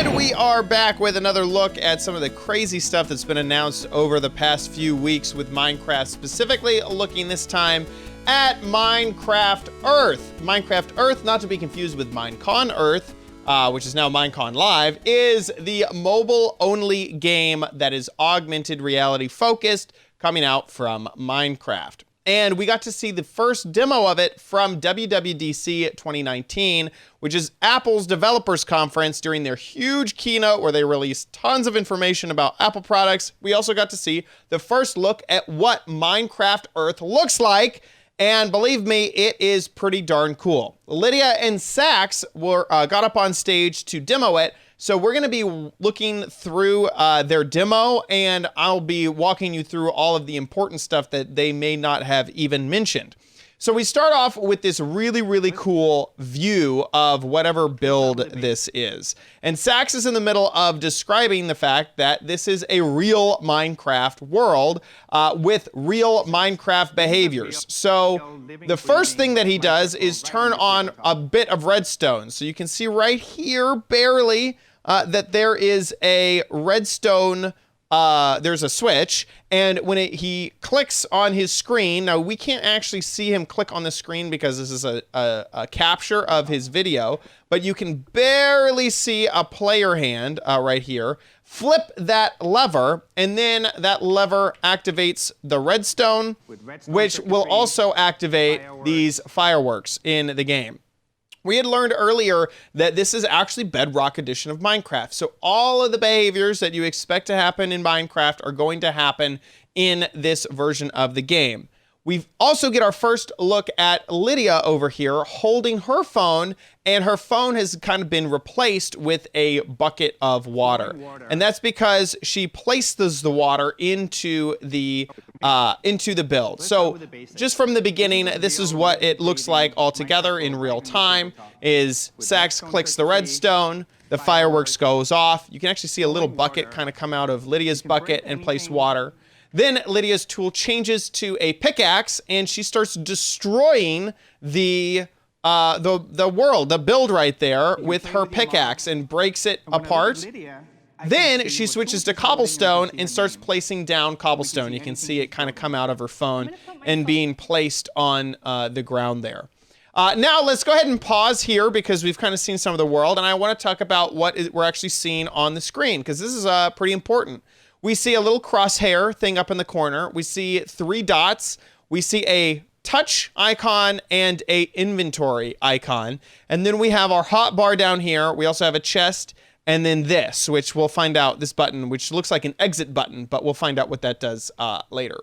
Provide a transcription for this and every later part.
And we are back with another look at some of the crazy stuff that's been announced over the past few weeks with Minecraft, specifically looking this time at Minecraft Earth. Minecraft Earth, not to be confused with Minecon Earth, which is now Minecon Live, is the mobile-only game that is augmented reality focused, coming out from Minecraft. And we got to see the first demo of it from WWDC 2019, which is Apple's developers conference during their huge keynote where they released tons of information about Apple products. We also got to see the first look at what Minecraft Earth looks like. And believe me, it is pretty darn cool. Lydia and Sax got up on stage to demo it. So we're going to be looking through their demo, and I'll be walking you through all of the important stuff that they may not have even mentioned. So we start off with this really, really cool view of whatever build this is. And Sax is in the middle of describing the fact that this is a real Minecraft world with real Minecraft behaviors. So the first thing that he does is turn on a bit of redstone. So you can see right here, barely, that there is a redstone, there's a switch, and when he clicks on his screen, now we can't actually see him click on the screen because this is a capture of his video, but you can barely see a player hand right here. Flip that lever, and then that lever activates the redstone, which will also activate these fireworks in the game. We had learned earlier that this is actually Bedrock Edition of Minecraft. So all of the behaviors that you expect to happen in Minecraft are going to happen in this version of the game. We also get our first look at Lydia over here holding her phone, and her phone has kind of been replaced with a bucket of water. And that's because she places the water into the build. So just from the beginning, this is what it looks like all together in real time. Is Sax clicks the redstone, the fireworks goes off. You can actually see a little bucket kind of come out of Lydia's bucket and place water. Then Lydia's tool changes to a pickaxe, and she starts destroying the world, the build right there with her pickaxe, and breaks it apart. Then she switches to cobblestone and starts placing down cobblestone. You can see it kind of come out of her phone and being placed on the ground there. Now let's go ahead and pause here because we've kind of seen some of the world, and I want to talk about what we're actually seeing on the screen because this is pretty important. We see a little crosshair thing up in the corner. We see 3 dots. We see a touch icon and a inventory icon. And then we have our hotbar down here. We also have a chest, and then this, which we'll find out, this button, which looks like an exit button, but we'll find out what that does later.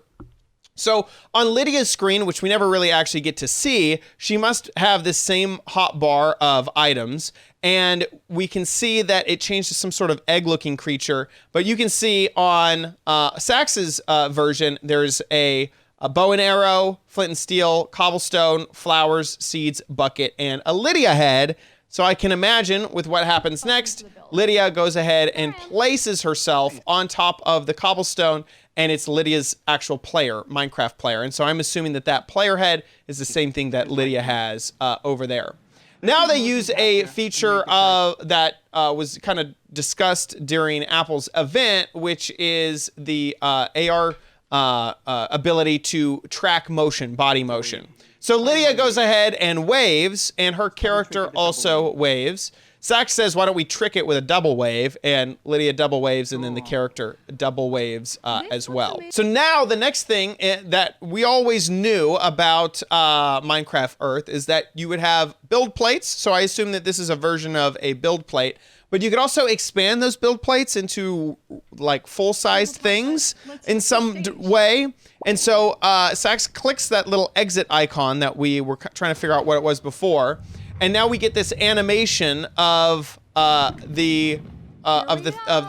So on Lydia's screen, which we never really actually get to see, she must have the same hotbar of items, and we can see that it changed to some sort of egg-looking creature. But you can see on Sax's version, there's a bow and arrow, flint and steel, cobblestone, flowers, seeds, bucket, and a Lydia head. So I can imagine with what happens next, Lydia goes ahead and places herself on top of the cobblestone, and it's Lydia's actual player, Minecraft player. And so I'm assuming that that player head is the same thing that Lydia has over there. Now they use a feature that was kind of discussed during Apple's event, which is the AR ability to track motion, body motion. So Lydia goes ahead and waves, and her character also waves. Sax says, why don't we trick it with a double wave? And Lydia double waves, and then the character double waves as well. So now the next thing that we always knew about Minecraft Earth is that you would have build plates. So I assume that this is a version of a build plate. But you could also expand those build plates into like full-sized things in some way. And so Sax clicks that little exit icon that we were trying to figure out what it was before. And now we get this animation of the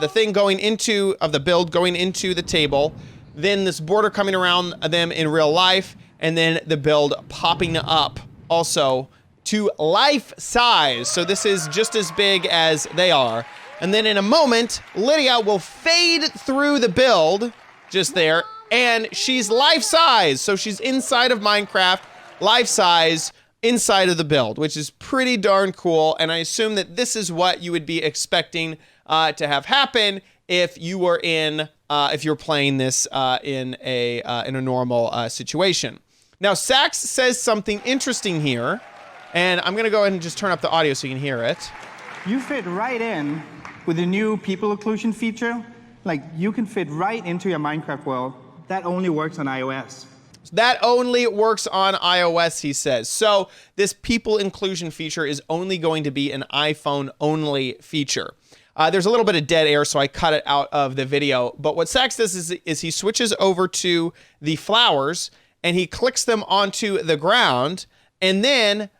thing going into, of the build going into the table, then this border coming around them in real life, and then the build popping up also to life size. So this is just as big as they are. And then in a moment, Lydia will fade through the build just there, and she's life size. So she's inside of Minecraft, life size, inside of the build, which is pretty darn cool. And I assume that this is what you would be expecting to have happen if you were if you're playing this in a normal situation. Now, Sax says something interesting here, and I'm going to go ahead and just turn up the audio so you can hear it. You fit right in with the new people occlusion feature. Like, you can fit right into your Minecraft world. That only works on iOS. That only works on iOS, he says. So this people inclusion feature is only going to be an iPhone-only feature. There's a little bit of dead air, so I cut it out of the video. But what Sax does is he switches over to the flowers, and he clicks them onto the ground, and then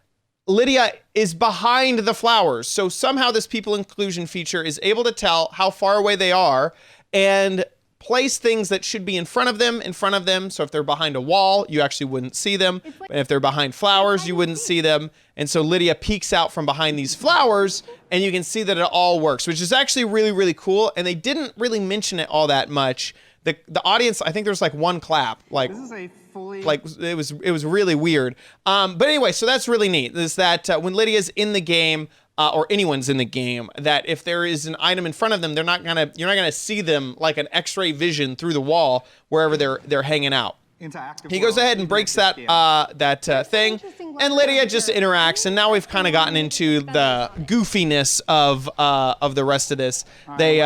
Lydia is behind the flowers. So somehow this people inclusion feature is able to tell how far away they are and place things that should be in front of them. So if they're behind a wall, you actually wouldn't see them. And if they're behind flowers, you wouldn't see them. And so Lydia peeks out from behind these flowers, and you can see that it all works, which is actually really, really cool. And they didn't really mention it all that much. The audience, I think there's like one clap. Like, This is a fully... like it was really weird. But anyway, so that's really neat. Is that when Lydia's in the game, or anyone's in the game, that if there is an item in front of them, you're not gonna see them like an X-ray vision through the wall wherever they're hanging out. He goes ahead and breaks that thing, and Lydia just interacts. And now we've kind of gotten into the goofiness of the rest of this. They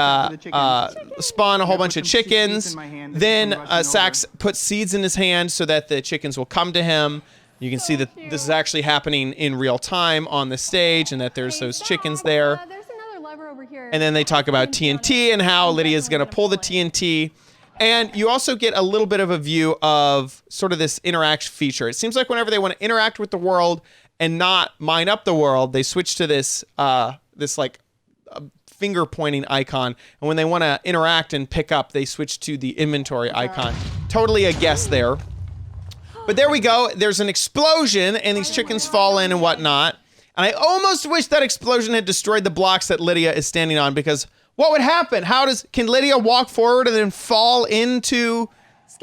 spawn a whole bunch of chickens. Then Sax puts seeds in his hand so that the chickens will come to him. You can see that this is actually happening in real time on the stage, and that there's those chickens there. There's another lever over here. And then they talk about TNT and how Lydia's going to pull the TNT. And you also get a little bit of a view of sort of this interaction feature. It seems like whenever they want to interact with the world and not mine up the world, they switch to this like finger pointing icon. And when they want to interact and pick up, they switch to the inventory icon. Totally a guess there. But there we go. There's an explosion, and these chickens fall in and whatnot. And I almost wish that explosion had destroyed the blocks that Lydia is standing on, because what would happen? Can Lydia walk forward and then fall into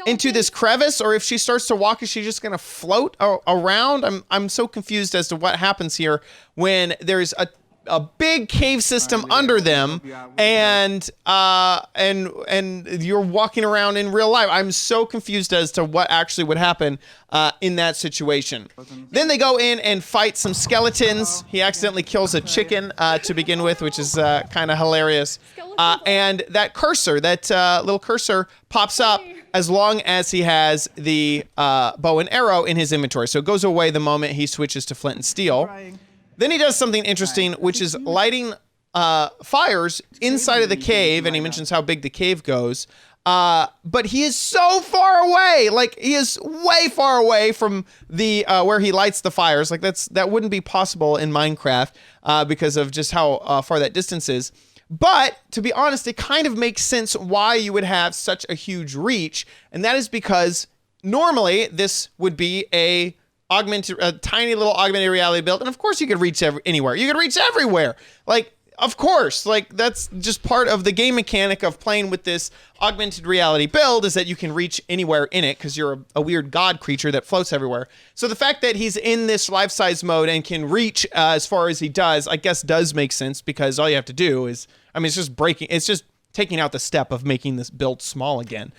this crevice? Or if she starts to walk, is she just gonna float around? I'm so confused as to what happens here when there's a big cave system under them, and you're walking around in real life. I'm so confused as to what actually would happen in that situation. Then they go in and fight some skeletons. He accidentally kills a chicken to begin with, which is kind of hilarious. And that cursor, that little cursor, pops up as long as he has the bow and arrow in his inventory. So it goes away the moment he switches to flint and steel. Then he does something interesting, which is lighting fires inside of the cave, and he mentions how big the cave goes. But he is so far away. Like, he is way far away from the where he lights the fires. Like, that wouldn't be possible in Minecraft because of just how far that distance is. But to be honest, it kind of makes sense why you would have such a huge reach, and that is because normally this would be a tiny little augmented reality build, and of course you could reach anywhere. You could reach everywhere. Like, of course, like, that's just part of the game mechanic of playing with this augmented reality build, is that you can reach anywhere in it because you're a weird god creature that floats everywhere. So the fact that he's in this life-size mode and can reach as far as he does, I guess does make sense, because all you have to do is, I mean, it's just taking out the step of making this build small again.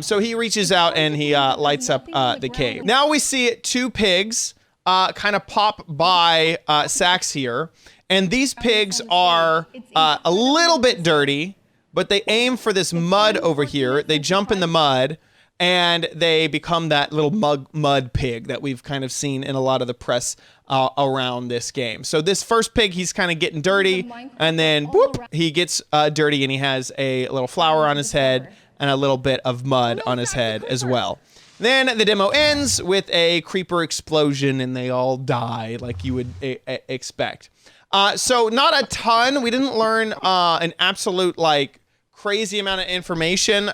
So he reaches out and he lights up the cave. Now we see two pigs kind of pop by Sax here. And these pigs are a little bit dirty, but they aim for this mud over here. They jump in the mud, and they become that little mud pig that we've kind of seen in a lot of the press around this game. So this first pig, he's kind of getting dirty, and then whoop, he gets dirty, and he has a little flower on his head and a little bit of mud on his head as well. Then the demo ends with a creeper explosion, and they all die like you would expect. So not a ton. We didn't learn an absolute, like, crazy amount of information,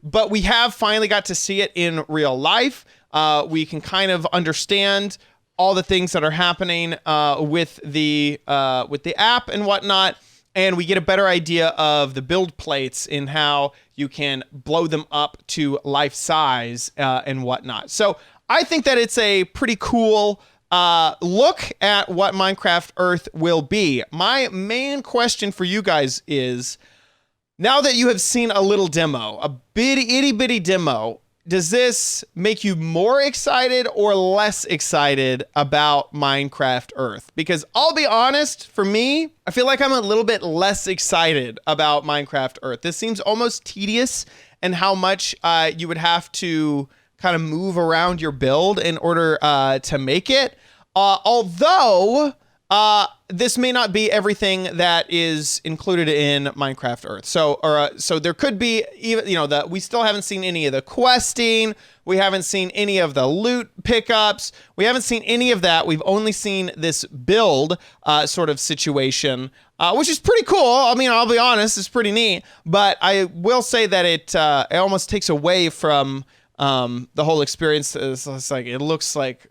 but we have finally got to see it in real life. We can kind of understand all the things that are happening with the app and whatnot, and we get a better idea of the build plates and how you can blow them up to life size and whatnot. So I think that it's a pretty cool look at what Minecraft Earth will be. My main question for you guys is, now that you have seen a little demo, a itty bitty demo, does this make you more excited or less excited about Minecraft Earth? Because I'll be honest, for me, I feel like I'm a little bit less excited about Minecraft Earth. This seems almost tedious in how much you would have to kind of move around your build in order to make it. Although this may not be everything that is included in Minecraft Earth. So there could be even, we still haven't seen any of the questing. We haven't seen any of the loot pickups. We haven't seen any of that. We've only seen this build sort of situation, which is pretty cool. I mean, I'll be honest, it's pretty neat. But I will say that it almost takes away from the whole experience. It's like, it looks like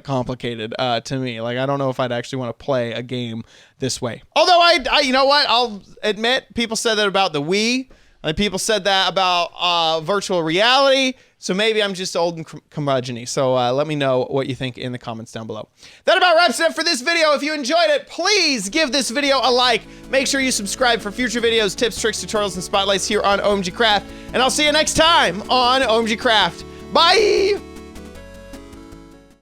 complicated to me. Like, I don't know if I'd actually want to play a game this way. Although I you know what? I'll admit, people said that about the Wii. And people said that about virtual reality. So maybe I'm just old and curmudgeon-y. So let me know what you think in the comments down below. That about wraps it up for this video. If you enjoyed it, please give this video a like. Make sure you subscribe for future videos, tips, tricks, tutorials, and spotlights here on OMG Craft. And I'll see you next time on OMG Craft. Bye!